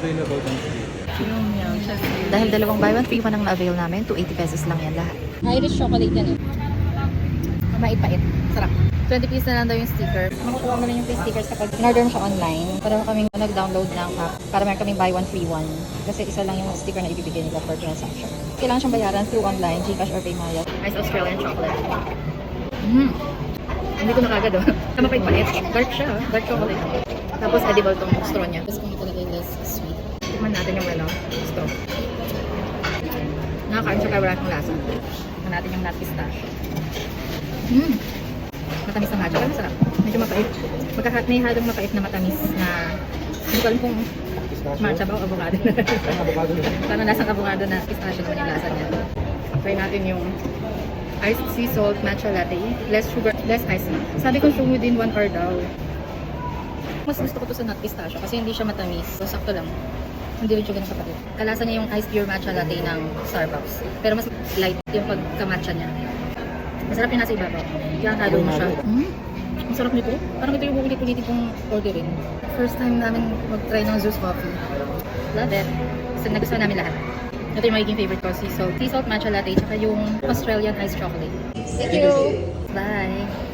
complain about ang sweet. Dahil dalawang buy one, free one ang na-avail namin, 280 pesos lang yan lahat. Irish chocolate yan eh. Mait-pait. Sarap. 20 pieces na lang daw yung sticker. Makukuha mo lang yung free stickers kapag in-order mo siya online. Para kaming nag-download ng app. Para meron kaming buy one, free one. Kasi isa lang yung sticker na ibibigay nila per transaction. Kailangan siyang bayaran through online, Gcash or PayMaya. Nice Australian chocolate. Hindi ko nakagad oh. Mapait-pait. Dark siya. Dark chocolate. Tapos edible tong straw niya. Tapos kung ito na yung less sweet. Tikman natin yung straw. Nakakain siya kaya wala siyang lasa. Tikman natin yung nut pistachio. Matamis na matcha. Pero masarap. Medyo mapait. May halong mapait na matamis na hindi ko alam kung matcha ba o avocado na. Avocado na. Parang lasang avocado na pistachio naman yung lasa niya. Try natin yung iced sea salt matcha latte. Less sugar, less ice na. Sabi ko yung within 1 hour daw. Mas gusto ko to sa nut pistachio kasi hindi siya matamis. So, sakto lang. Hindi rin siya ganun kapatid. Kalasa niya yung iced pure matcha latte ng Starbucks. Pero mas light yung pagka-matcha niya. Masarap yung nasa ibabaw. Kaya halo mo siya. Masarap nito. Parang ito yung ulit-ulitin kong orderin. First time namin mag-try ng Zeus coffee. Love it. So, nagustuhan namin lahat. Ito yung magiging favorite ko. Sea salt matcha latte. Tsaka yung Australian iced chocolate. Thank you! Bye!